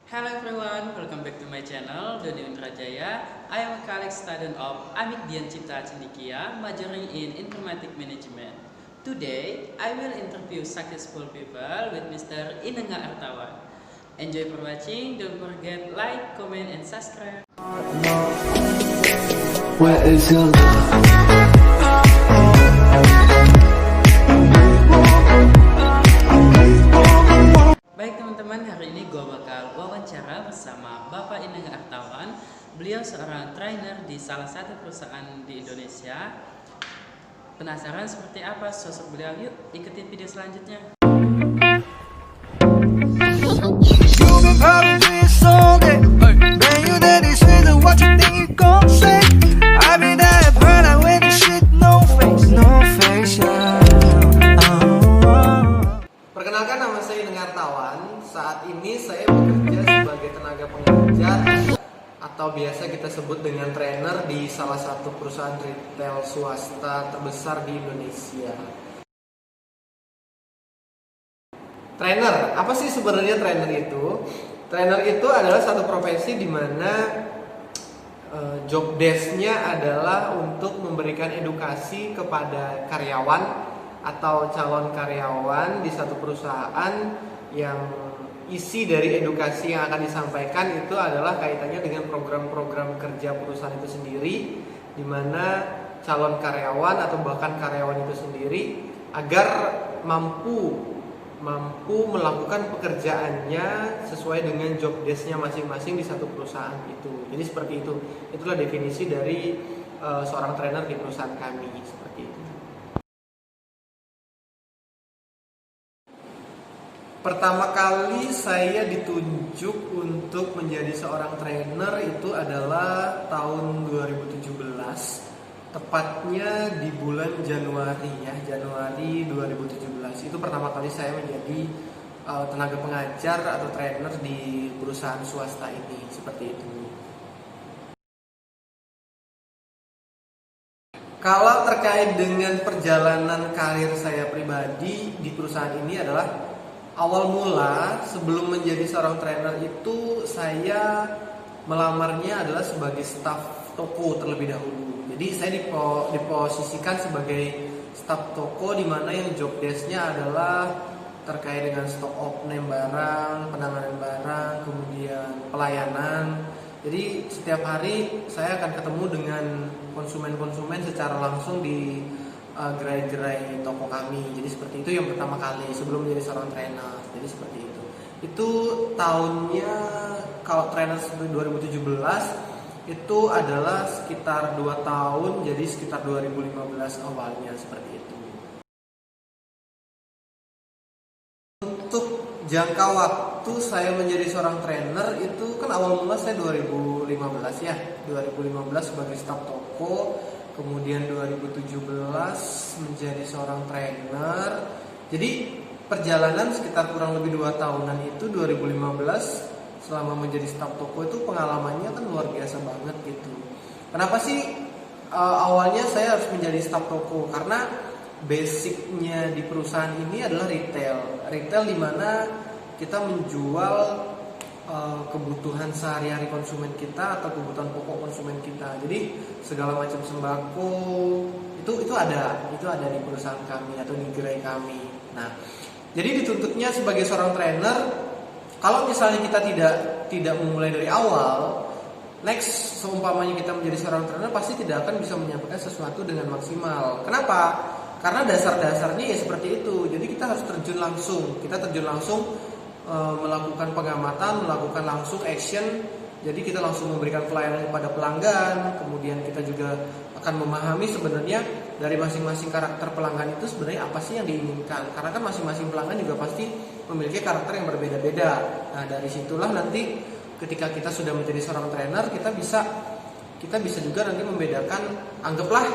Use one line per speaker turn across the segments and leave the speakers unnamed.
Hello everyone, welcome back to my channel, Doni Undrajaya. I am a college student of Amik Dian Cipta Cendikia, majoring in Informatic Management. Today, I will interview successful people with Mr. Inenga Artawan. Enjoy for watching, don't forget like, comment, and subscribe.
Where is your love?
Baik teman-teman, hari ini gue bakal wawancara bersama Bapak Inenga Artawan. Beliau seorang trainer di salah satu perusahaan di Indonesia. Penasaran seperti apa sosok beliau? Yuk ikutin video selanjutnya.
You've been probably this all day. Man, you daddy said what you think you gon' say. I be that brother with the shit, no face, yeah.
Perkenalkan, nama saya Inenga Artawan. Saat ini saya bekerja sebagai tenaga pengajar atau biasa kita sebut dengan trainer di salah satu perusahaan retail swasta terbesar di Indonesia. Trainer, apa sih sebenarnya trainer itu? Trainer itu adalah satu profesi di mana job desk-nya adalah untuk memberikan edukasi kepada karyawan atau calon karyawan di satu perusahaan, yang isi dari edukasi yang akan disampaikan itu adalah kaitannya dengan program-program kerja perusahaan itu sendiri, di mana calon karyawan atau bahkan karyawan itu sendiri agar mampu melakukan pekerjaannya sesuai dengan job desk-nya masing-masing di satu perusahaan itu. Jadi seperti itu. Itulah definisi dari seorang trainer di perusahaan kami, seperti itu. Pertama kali saya ditunjuk untuk menjadi seorang trainer itu adalah tahun 2017, tepatnya di bulan Januari 2017. Itu pertama kali saya menjadi tenaga pengajar atau trainer di perusahaan swasta ini, seperti itu. Kalau terkait dengan perjalanan karir saya pribadi di perusahaan ini adalah awal mula sebelum menjadi seorang trainer itu saya melamarnya adalah sebagai staf toko terlebih dahulu. Jadi saya diposisikan sebagai staf toko, di mana yang job desk-nya adalah terkait dengan stock of name barang, penanganan barang, kemudian pelayanan. Jadi setiap hari saya akan ketemu dengan konsumen-konsumen secara langsung di gerai-gerai toko kami. Jadi seperti itu yang pertama kali sebelum menjadi seorang trainer. Jadi seperti itu. Itu tahunnya, kalau trainer 2017 itu adalah sekitar 2 tahun, jadi sekitar 2015 awalnya, seperti itu. Untuk jangka waktu saya menjadi seorang trainer itu kan awal mula saya 2015 ya. 2015 sebagai staf toko. Kemudian 2017 menjadi seorang trainer. Jadi perjalanan sekitar kurang lebih 2 tahunan itu 2015 selama menjadi staf toko itu pengalamannya kan luar biasa banget gitu. Kenapa sih awalnya saya harus menjadi staf toko? Karena basicnya di perusahaan ini adalah retail. Retail di mana kita menjual kebutuhan sehari-hari konsumen kita atau kebutuhan pokok konsumen kita. Jadi segala macam sembako itu ada di perusahaan kami atau di gerai kami. Nah, jadi dituntutnya sebagai seorang trainer, kalau misalnya kita tidak memulai dari awal, next seumpamanya kita menjadi seorang trainer pasti tidak akan bisa menyampaikan sesuatu dengan maksimal. Kenapa? Karena dasar-dasarnya ya seperti itu. Jadi kita harus terjun langsung. Melakukan pengamatan, melakukan langsung action. Jadi kita langsung memberikan pelayanan kepada pelanggan. Kemudian kita juga akan memahami sebenarnya dari masing-masing karakter pelanggan itu sebenarnya apa sih yang diinginkan. Karena kan masing-masing pelanggan juga pasti memiliki karakter yang berbeda-beda. Nah, dari situlah nanti ketika kita sudah menjadi seorang trainer, kita bisa juga nanti membedakan, anggaplah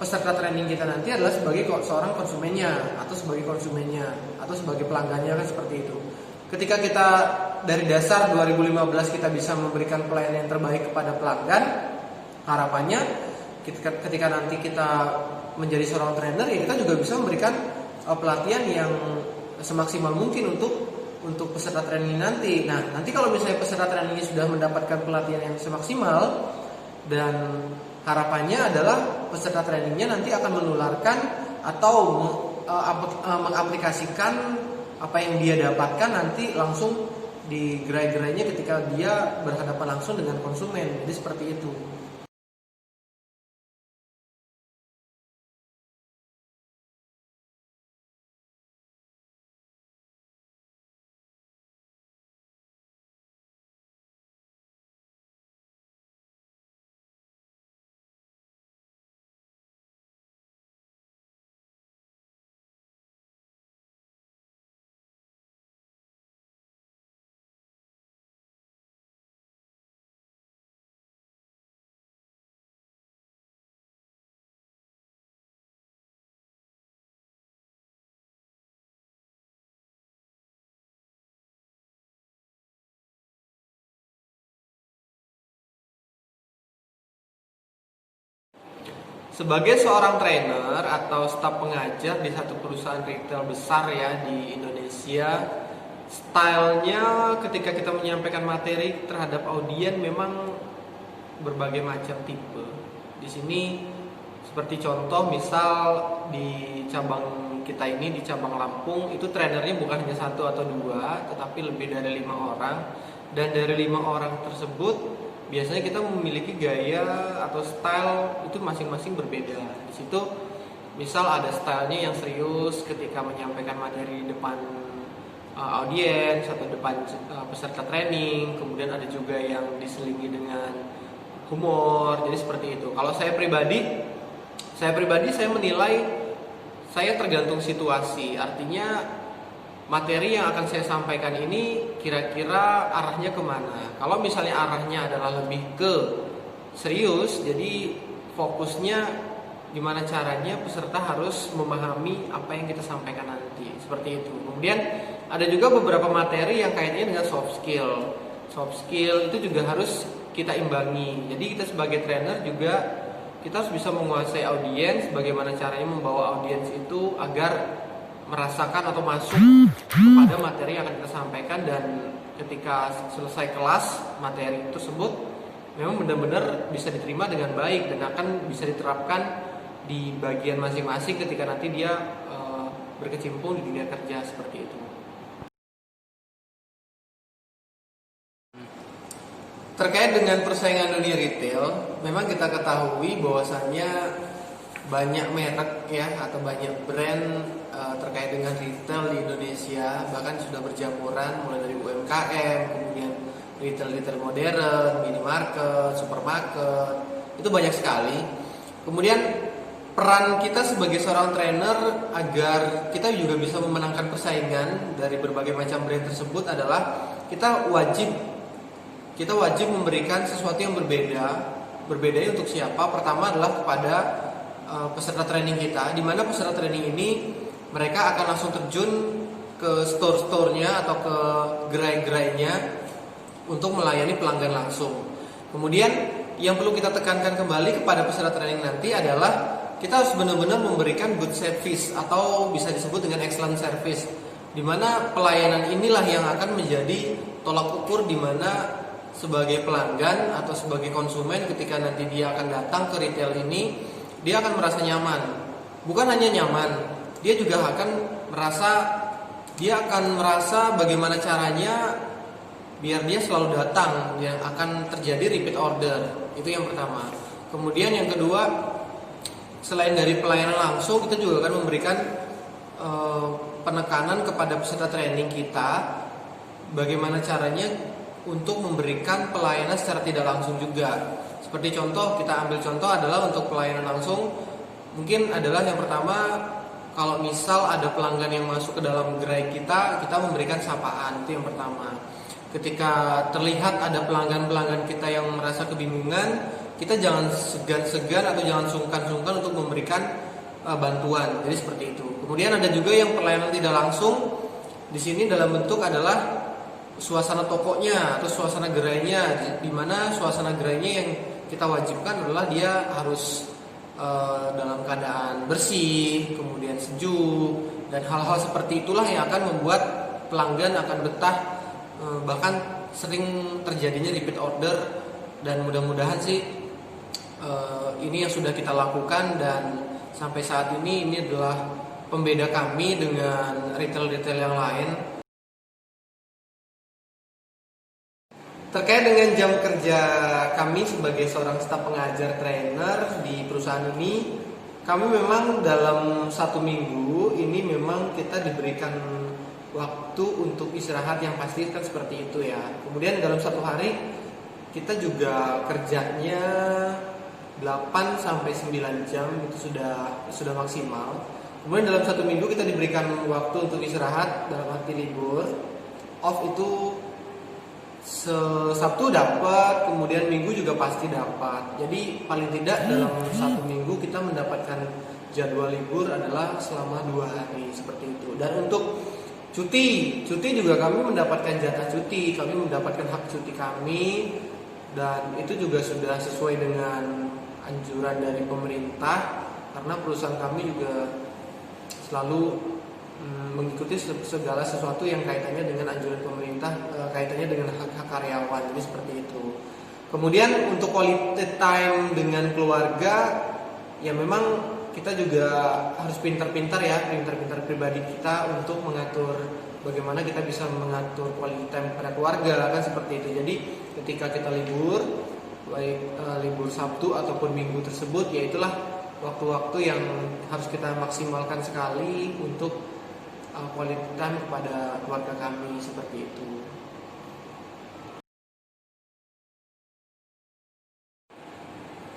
peserta training kita nanti adalah sebagai seorang konsumennya atau sebagai konsumennya atau sebagai pelanggannya, kan seperti itu. Ketika kita dari dasar 2015 kita bisa memberikan pelayanan yang terbaik kepada pelanggan, harapannya ketika nanti kita menjadi seorang trainer ya kita juga bisa memberikan pelatihan yang semaksimal mungkin untuk untuk peserta training nanti. Nah, nanti kalau misalnya peserta trainingnya sudah mendapatkan pelatihan yang semaksimal, dan harapannya adalah peserta trainingnya nanti akan menularkan atau mengaplikasikan apa yang dia dapatkan nanti langsung di gerai-gerainya ketika dia berhadapan langsung dengan konsumen. Jadi seperti itu. Sebagai seorang trainer atau staf pengajar di satu perusahaan retail besar ya di Indonesia, stylenya ketika kita menyampaikan materi terhadap audiens memang berbagai macam tipe. Di sini seperti contoh misal di cabang kita ini di cabang Lampung itu trainernya bukan hanya 1 atau 2, tetapi lebih dari 5 orang. Dan dari 5 orang tersebut biasanya kita memiliki gaya atau style itu masing-masing berbeda. Di situ misal ada stylenya yang serius ketika menyampaikan materi di depan audiens atau depan peserta training, kemudian ada juga yang diselingi dengan humor. Jadi seperti itu. Kalau saya pribadi saya menilai saya tergantung situasi. Artinya materi yang akan saya sampaikan ini kira-kira arahnya kemana. Kalau misalnya arahnya adalah lebih ke serius, jadi fokusnya gimana caranya peserta harus memahami apa yang kita sampaikan nanti. Seperti itu. Kemudian ada juga beberapa materi yang kaitannya dengan soft skill. Soft skill itu juga harus kita imbangi. Jadi kita sebagai trainer juga kita harus bisa menguasai audiens, bagaimana caranya membawa audiens itu agar merasakan atau masuk kepada materi yang akan kita sampaikan, dan ketika selesai kelas materi tersebut memang benar-benar bisa diterima dengan baik dan akan bisa diterapkan di bagian masing-masing ketika nanti dia berkecimpung di dunia kerja seperti itu. Terkait dengan persaingan dunia retail, memang kita ketahui bahwasanya banyak merek ya atau banyak brand terkait dengan retail di Indonesia, bahkan sudah berjamuran mulai dari UMKM, kemudian retail modern, minimarket, supermarket, itu banyak sekali. Kemudian peran kita sebagai seorang trainer agar kita juga bisa memenangkan persaingan dari berbagai macam brand tersebut adalah kita wajib memberikan sesuatu yang berbeda. Berbedanya untuk siapa? Pertama adalah kepada peserta training kita, di mana peserta training ini mereka akan langsung terjun ke store-store-nya atau ke gerai-gerainya untuk melayani pelanggan langsung. Kemudian yang perlu kita tekankan kembali kepada peserta training nanti adalah kita harus benar-benar memberikan good service atau bisa disebut dengan excellent service, di mana pelayanan inilah yang akan menjadi tolak ukur di mana sebagai pelanggan atau sebagai konsumen ketika nanti dia akan datang ke retail ini, dia akan merasa nyaman. Bukan hanya nyaman, dia juga akan merasa bagaimana caranya biar dia selalu datang, yang akan terjadi repeat order. Itu yang pertama. Kemudian yang kedua, selain dari pelayanan langsung, kita juga akan memberikan penekanan kepada peserta training kita bagaimana caranya untuk memberikan pelayanan secara tidak langsung juga. Seperti contoh, kita ambil contoh adalah untuk pelayanan langsung, mungkin adalah yang pertama, kalau misal ada pelanggan yang masuk ke dalam gerai kita memberikan sapaan, itu yang pertama. Ketika terlihat ada pelanggan-pelanggan kita yang merasa kebingungan, kita jangan segan-segan atau jangan sungkan-sungkan untuk memberikan bantuan. Jadi seperti itu. Kemudian ada juga yang pelayanan tidak langsung. Di sini dalam bentuk adalah suasana tokonya atau suasana gerainya, di mana suasana gerainya yang kita wajibkan adalah dia harus dalam keadaan bersih, kemudian sejuk, dan hal-hal seperti itulah yang akan membuat pelanggan akan betah, bahkan sering terjadinya repeat order, dan mudah-mudahan sih ini yang sudah kita lakukan, dan sampai saat ini adalah pembeda kami dengan retail-retail yang lain. Terkait dengan jam kerja kami sebagai seorang staf pengajar trainer di perusahaan ini, kami memang dalam 1 minggu ini memang kita diberikan waktu untuk istirahat yang pasti kan seperti itu ya. Kemudian dalam 1 hari kita juga kerjanya 8 sampai 9 jam, itu sudah maksimal. Kemudian dalam 1 minggu kita diberikan waktu untuk istirahat dalam arti libur. Off itu Sabtu dapat, kemudian Minggu juga pasti dapat. Jadi paling tidak dalam 1 minggu kita mendapatkan jadwal libur adalah selama 2 hari seperti itu. Dan untuk cuti juga kami mendapatkan jatah cuti, kami mendapatkan hak cuti kami, dan itu juga sudah sesuai dengan anjuran dari pemerintah, karena perusahaan kami juga selalu mengikuti segala sesuatu yang kaitannya dengan anjuran pemerintah, kaitannya dengan hak-hak karyawan, jadi seperti itu. Kemudian untuk quality time dengan keluarga, ya memang kita juga harus pintar-pintar pribadi kita untuk mengatur bagaimana kita bisa mengatur quality time pada keluarga, kan seperti itu. Jadi ketika kita libur, baik libur Sabtu ataupun Minggu tersebut, ya itulah waktu-waktu yang harus kita maksimalkan sekali untuk quality time kepada keluarga kami, seperti itu.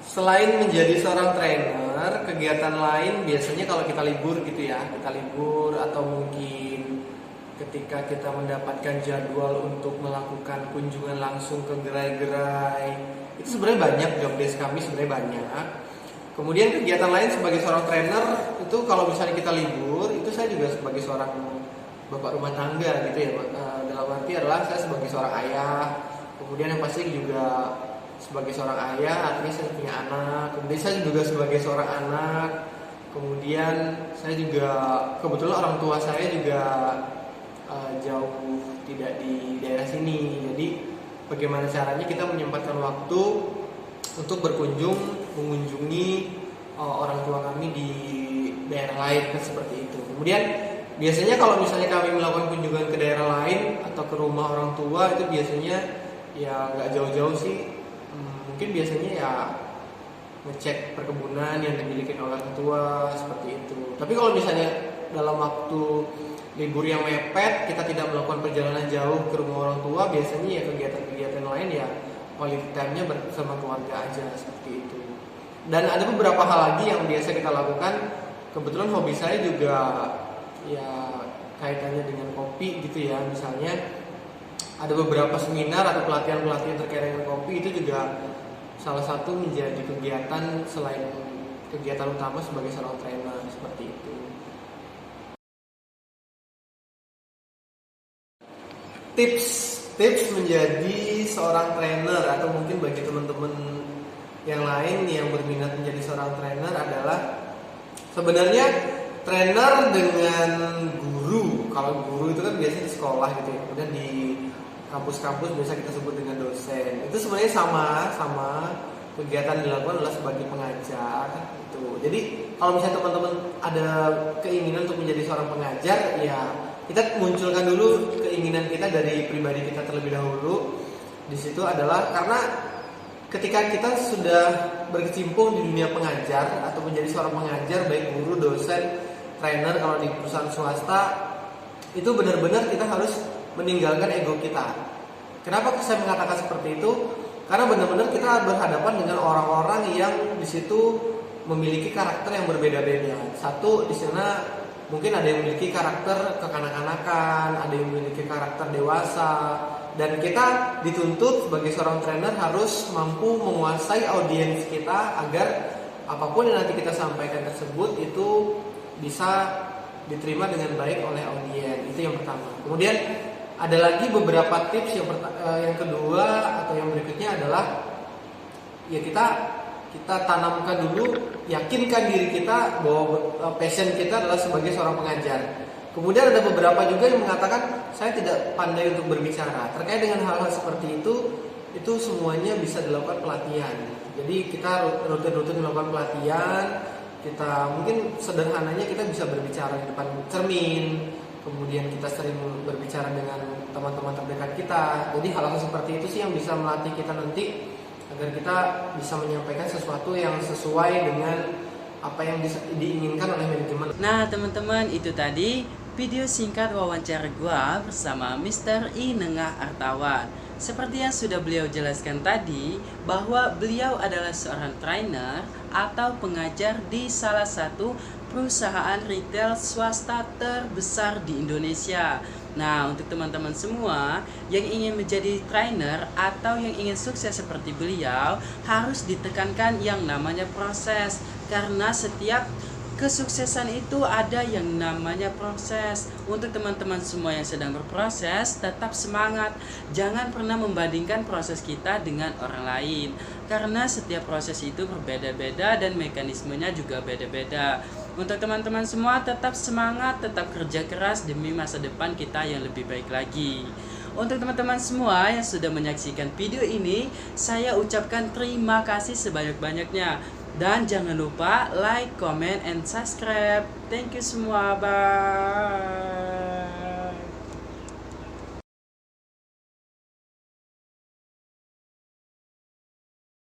Selain menjadi seorang trainer, kegiatan lain biasanya kalau kita libur gitu ya, kita libur atau mungkin ketika kita mendapatkan jadwal untuk melakukan kunjungan langsung ke gerai-gerai, itu sebenarnya banyak, job desk kami sebenarnya banyak. Kemudian kegiatan lain sebagai seorang trainer itu kalau misalnya kita libur, itu saya juga sebagai seorang bapak rumah tangga gitu ya. Dalam arti adalah saya sebagai seorang ayah, kemudian yang pasti juga sebagai seorang ayah artinya saya punya anak, kemudian saya juga sebagai seorang anak, kemudian saya juga kebetulan orang tua saya juga jauh tidak di daerah sini. Jadi bagaimana caranya kita menyempatkan waktu untuk mengunjungi orang tua kami di daerah lain, kan seperti itu. Kemudian biasanya kalau misalnya kami melakukan kunjungan ke daerah lain atau ke rumah orang tua, itu biasanya ya nggak jauh-jauh sih, mungkin biasanya ya ngecek perkebunan yang dimiliki oleh orang tua, seperti itu. Tapi kalau misalnya dalam waktu libur yang mepet kita tidak melakukan perjalanan jauh ke rumah orang tua, biasanya ya kegiatan-kegiatan lain ya quality time-nya bersama keluarga aja, seperti itu. Dan ada beberapa hal lagi yang biasa kita lakukan. Kebetulan hobi saya juga ya kaitannya dengan kopi gitu ya. Misalnya ada beberapa seminar atau pelatihan-pelatihan terkait dengan kopi, itu juga salah satu menjadi kegiatan selain kegiatan utama sebagai seorang trainer, seperti itu. Tips menjadi seorang trainer, atau mungkin bagi teman-teman yang lain yang berminat menjadi seorang trainer, adalah sebenarnya trainer dengan guru. Kalau guru itu kan biasanya di sekolah gitu ya, kemudian di kampus-kampus biasa kita sebut dengan dosen. Itu sebenarnya sama kegiatan yang dilakukan adalah sebagai pengajar gitu. Jadi kalau misalnya teman-teman ada keinginan untuk menjadi seorang pengajar, ya kita munculkan dulu keinginan kita dari pribadi kita terlebih dahulu. Di situ adalah karena ketika kita sudah berkecimpung di dunia pengajar atau menjadi seorang pengajar, baik guru, dosen, trainer kalau di perusahaan swasta, itu benar-benar kita harus meninggalkan ego kita. Kenapa saya mengatakan seperti itu? Karena benar-benar kita berhadapan dengan orang-orang yang di situ memiliki karakter yang berbeda-beda. Satu, di sana mungkin ada yang memiliki karakter kekanak-kanakan, ada yang memiliki karakter dewasa, dan kita dituntut sebagai seorang trainer harus mampu menguasai audiens kita agar apapun yang nanti kita sampaikan tersebut itu bisa diterima dengan baik oleh audiens. Itu yang pertama. Kemudian ada lagi beberapa tips. Yang kedua atau yang berikutnya adalah ya kita yakinkan diri kita bahwa passion kita adalah sebagai seorang pengajar. Kemudian ada beberapa juga yang mengatakan saya tidak pandai untuk berbicara. Terkait dengan hal-hal seperti itu semuanya bisa dilakukan pelatihan. Jadi kita rutin-rutin melakukan pelatihan. Kita mungkin sederhananya kita bisa berbicara di depan cermin. Kemudian kita sering berbicara dengan teman-teman terdekat kita. Jadi hal-hal seperti itu sih yang bisa melatih kita nanti agar kita bisa menyampaikan sesuatu yang sesuai dengan apa yang diinginkan oleh manajemen.
Nah teman-teman, itu tadi video singkat wawancara gua bersama Mr. I Nengah Artawan. Seperti yang sudah beliau jelaskan tadi, bahwa beliau adalah seorang trainer atau pengajar di salah satu perusahaan retail swasta terbesar di Indonesia. Nah, untuk teman-teman semua yang ingin menjadi trainer atau yang ingin sukses seperti beliau, harus ditekankan yang namanya proses. Karena setiap kesuksesan itu ada yang namanya proses. Untuk teman-teman semua yang sedang berproses, tetap semangat. Jangan pernah membandingkan proses kita dengan orang lain, karena setiap proses itu berbeda-beda dan mekanismenya juga beda-beda. Untuk teman-teman semua, tetap semangat, tetap kerja keras demi masa depan kita yang lebih baik lagi. Untuk teman-teman semua yang sudah menyaksikan video ini, saya ucapkan terima kasih sebanyak-banyaknya. Dan jangan lupa like, comment, and subscribe. Thank you semua, bye.